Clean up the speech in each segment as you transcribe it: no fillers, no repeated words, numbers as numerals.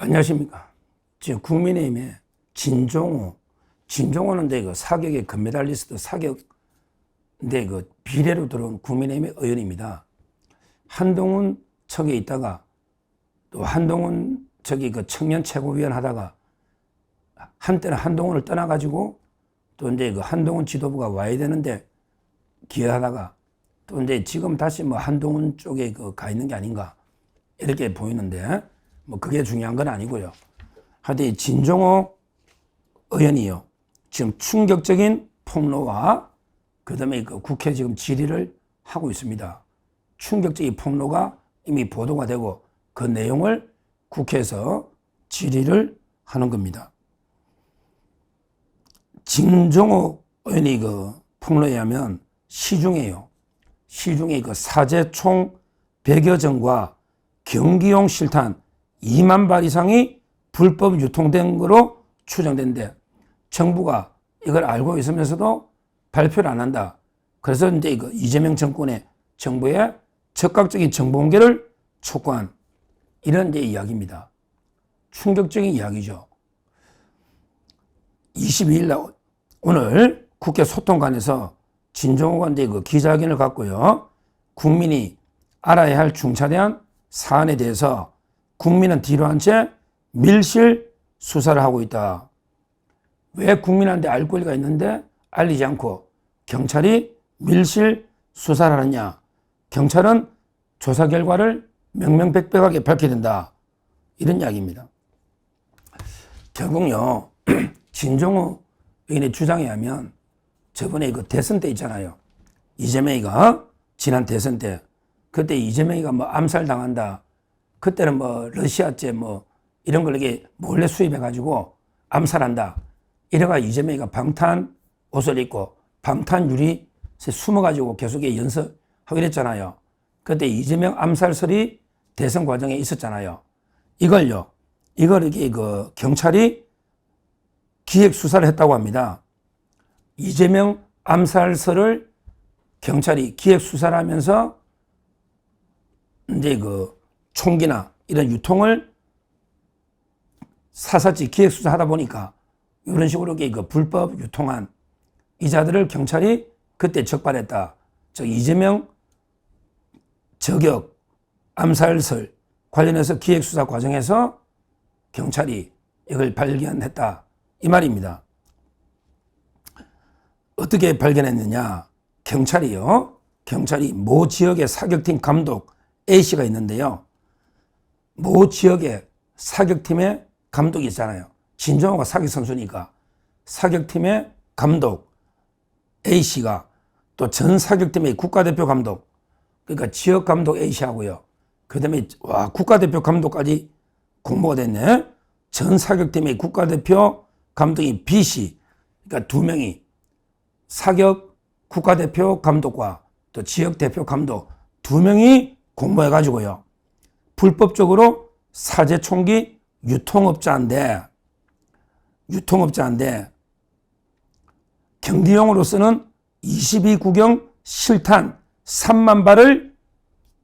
안녕하십니까. 지금 국민의힘의 진종호는 그 사격의 금메달리스트 사격인데 그 비례로 들어온 국민의힘의 의원입니다. 한동훈 척에 있다가 또 한동훈 척이 그 청년 최고위원 하다가 한때는 한동훈을 떠나가지고 또 이제 그 한동훈 지도부가 와야 되는데 기여하다가 또 이제 지금 다시 뭐 한동훈 쪽에 그 가 있는 게 아닌가 이렇게 보이는데 뭐 그게 중요한 건 아니고요. 하여튼 이 진종호 의원이요. 지금 충격적인 폭로와 그다음에 그 국회 지금 질의를 하고 있습니다. 충격적인 폭로가 이미 보도가 되고 그 내용을 국회에서 질의를 하는 겁니다. 진종호 의원이 그 폭로에 하면 시중에 그 사제 총 100여 정과 경기용 실탄 2만 발 이상이 불법 유통된 거로 추정되는데 정부가 이걸 알고 있으면서도 발표를 안 한다. 그래서 이제 이거 이재명 정권의 정부의 적극적인 정보 공개를 촉구한 이런 이제 이야기입니다. 충격적인 이야기죠. 22일 날 오늘 국회 소통관에서 진종호가 이제 그 기자회견을 갖고요. 국민이 알아야 할 중차대한 사안에 대해서 국민은 뒤로 한 채 밀실 수사를 하고 있다. 왜 국민한테 알 권리가 있는데 알리지 않고 경찰이 밀실 수사를 하느냐. 경찰은 조사 결과를 명명백백하게 밝혀야 된다. 이런 이야기입니다. 결국요. 진종호 의원의 주장에 하면 저번에 그 대선 때 있잖아요. 이재명이가 지난 대선 때 그때 이재명이가 뭐 암살당한다. 그때는 뭐 러시아제 뭐 이런 걸 이렇게 몰래 수입해가지고 암살한다. 이래가 이재명이가 방탄 옷을 입고 방탄 유리에 숨어가지고 계속 연습하고 이랬잖아요. 그때 이재명 암살설이 대선 과정에 있었잖아요. 이걸 이렇게 그 경찰이 기획 수사를 했다고 합니다. 이재명 암살설을 경찰이 기획 수사를 하면서 이제 그 총기나 이런 유통을 사사치 기획 수사하다 보니까 이런 식으로 그 불법 유통한 이자들을 경찰이 그때 적발했다. 즉 이재명 저격 암살설 관련해서 기획 수사 과정에서 경찰이 이걸 발견했다. 이 말입니다. 어떻게 발견했느냐? 경찰이 모 지역의 사격팀 감독 A씨가 있는데요. 모 지역의 사격팀의 감독이 있잖아요. 진종호가 사격 선수니까 사격팀의 감독 A씨가 또 전 사격팀의 국가대표 감독, 그러니까 지역 감독 A씨하고요. 그 다음에 국가대표 감독까지 공모가 됐네. 전 사격팀의 국가대표 감독이 B씨, 그러니까 두 명이 사격 국가대표 감독과 또 지역대표 감독 두 명이 공모해가지고요. 불법적으로 사제 총기 유통업자인데 경기용으로서는 22구경 실탄 3만 발을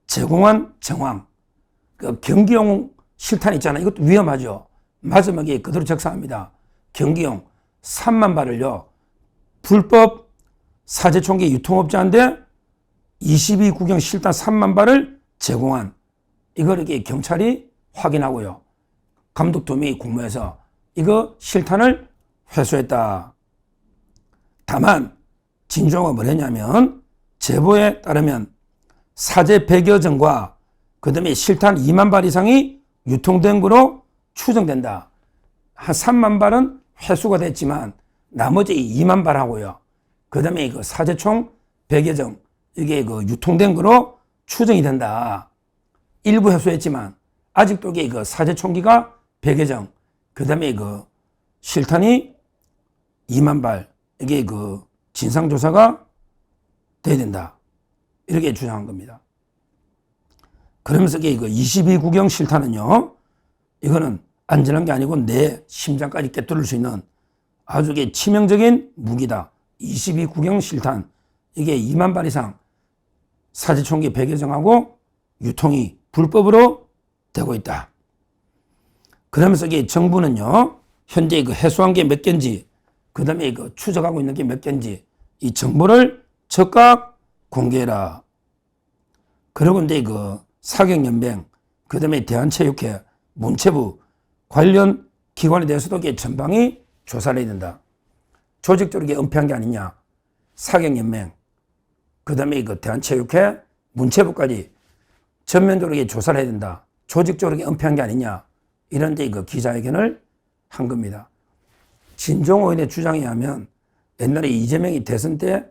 제공한 정황. 그 경기용 실탄 있잖아요. 이것도 위험하죠. 마지막에 그대로 적사합니다. 경기용 3만 발을요. 불법 사제 총기 유통업자인데 22구경 실탄 3만 발을 제공한 이걸 이렇게 경찰이 확인하고요. 감독 두 명이 공모해서 이거 실탄을 회수했다. 다만 진종호가 뭘 했냐면 제보에 따르면 사제 100여 정과 그 다음에 실탄 2만 발 이상이 유통된 거로 추정된다. 한 3만 발은 회수가 됐지만 나머지 2만 발하고요. 그 다음에 그 사제총 100여 정 이게 그 유통된 거로 추정이 된다. 일부 회수했지만 아직도 이게 그 사제총기가 100여 정, 그 다음에 그 실탄이 2만 발, 이게 그 진상조사가 돼야 된다. 이렇게 주장한 겁니다. 그러면서 이게 그 22구경 실탄은요, 이거는 안전한 게 아니고 내 심장까지 꿰뚫을 수 있는 아주 치명적인 무기다. 22구경 실탄, 이게 2만 발 이상 사제총기 100여 정하고 유통이 불법으로 되고 있다. 그러면서 이게 정부는요, 현재 그 해소한 게 몇 개인지, 그 다음에 그 추적하고 있는 게 몇 개인지, 이 정보를 즉각 공개해라. 그리고 이제 그 사경연맹, 그 다음에 대한체육회, 문체부 관련 기관에 대해서도 이게 전방위 조사를 해야 된다. 조직적으로 이게 은폐한 게 아니냐. 사경연맹, 그 다음에 그 대한체육회, 문체부까지 전면적으로 이게 조사를 해야 된다. 조직적으로 이게 은폐한 게 아니냐. 이런 데 그 기자회견을 한 겁니다. 진종호 의원의 주장에 의하면 옛날에 이재명이 대선 때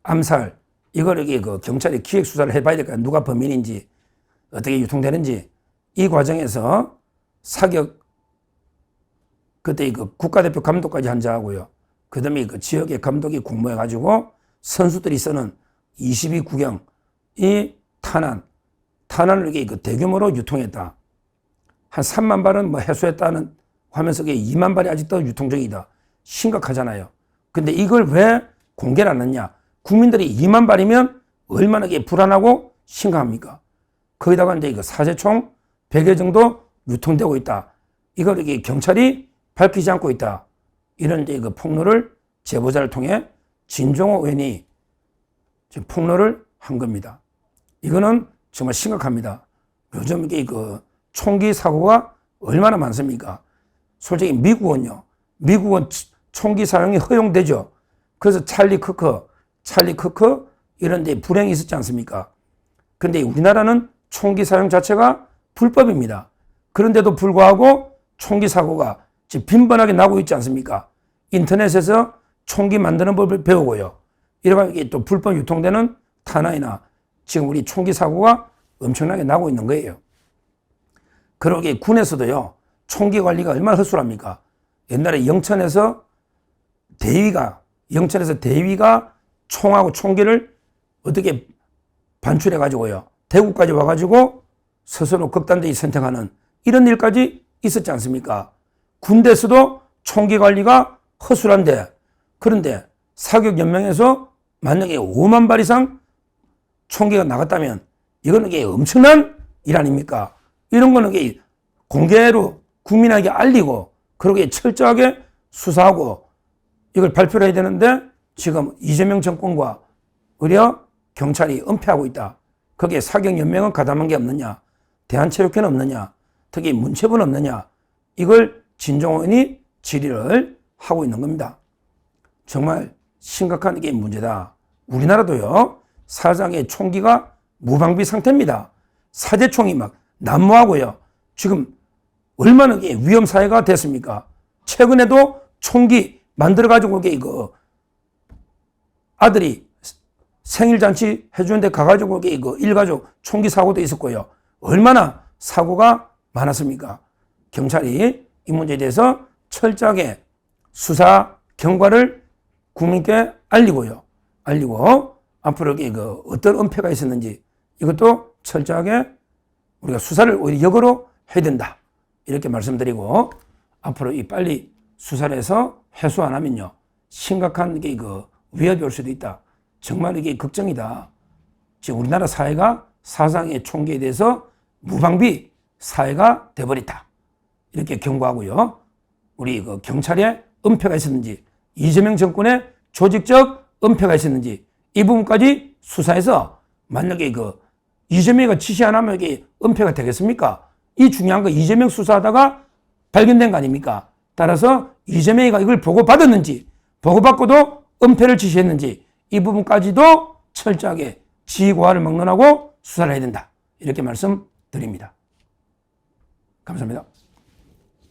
암살, 이걸 여기 그 경찰이 기획 수사를 해봐야 될까요? 누가 범인인지, 어떻게 유통되는지. 이 과정에서 사격, 그때 그 국가대표 감독까지 한 자하고요. 그 다음에 그 지역의 감독이 공모해가지고 선수들이 쓰는 22구경, 이 탄환을 이게 그 대규모로 유통했다. 한 3만 발은 뭐 해소했다는 하면서 2만 발이 아직도 유통 중이다. 심각하잖아요. 근데 이걸 왜 공개를 안 했냐? 국민들이 2만 발이면 얼마나 이게 불안하고 심각합니까? 거기다가 이제 이거 사제총 100여 정도 유통되고 있다. 이걸 이게 경찰이 밝히지 않고 있다. 이런 이제 그 폭로를 제보자를 통해 진종호 의원이 지금 폭로를 한 겁니다. 이거는 정말 심각합니다. 요즘 이게 그 총기 사고가 얼마나 많습니까? 솔직히 미국은요. 미국은 총기 사용이 허용되죠. 그래서 찰리 크크 이런 데 불행이 있었지 않습니까? 근데 우리나라는 총기 사용 자체가 불법입니다. 그런데도 불구하고 총기 사고가 지금 빈번하게 나고 있지 않습니까? 인터넷에서 총기 만드는 법을 배우고요. 이렇게 또 불법 유통되는 탄환이나 지금 우리 총기 사고가 엄청나게 나고 있는 거예요. 그러게 군에서도요, 총기 관리가 얼마나 허술합니까? 옛날에 영천에서 대위가 총하고 총기를 어떻게 반출해가지고요, 대구까지 와가지고 스스로 극단적인 선택하는 이런 일까지 있었지 않습니까? 군대에서도 총기 관리가 허술한데, 그런데 사격연맹에서 만약에 5만 발 이상 총기가 나갔다면 이거는 이게 엄청난 일 아닙니까? 이런 거는 이게 공개로 국민에게 알리고 그러게 철저하게 수사하고 이걸 발표를 해야 되는데 지금 이재명 정권과 오히려 경찰이 은폐하고 있다. 거기에 사격연맹은 가담한 게 없느냐? 대한체육회는 없느냐? 특히 문체부는 없느냐? 이걸 진종호 의원이 질의를 하고 있는 겁니다. 정말 심각한 이게 문제다. 우리나라도요, 사상의 총기가 무방비 상태입니다. 사제총이 막 난무하고요. 지금 얼마나 위험 사회가 됐습니까? 최근에도 총기 만들어가지고 이거 아들이 생일잔치 해주는데 가가지고 이거 일가족 총기 사고도 있었고요. 얼마나 사고가 많았습니까? 경찰이 이 문제에 대해서 철저하게 수사 경과를 국민께 알리고 앞으로 그 어떤 은폐가 있었는지 이것도 철저하게 우리가 수사를 오히려 역으로 해야 된다. 이렇게 말씀드리고 앞으로 빨리 수사를 해서 해소 안 하면요, 심각한 이게 위협이 올 수도 있다. 정말 이게 걱정이다. 지금 우리나라 사회가 사상의 총기에 대해서 무방비 사회가 돼버렸다. 이렇게 경고하고요. 우리 경찰에 은폐가 있었는지, 이재명 정권의 조직적 은폐가 있었는지 이 부분까지 수사해서 만약에 이재명이가 지시 안 하면 이게 은폐가 되겠습니까? 이 중요한 거 이재명 수사하다가 발견된 거 아닙니까? 따라서 이재명이가 이걸 보고받았는지, 보고받고도 은폐를 지시했는지 이 부분까지도 철저하게 지휘고하를 막론하고 수사를 해야 된다. 이렇게 말씀드립니다. 감사합니다.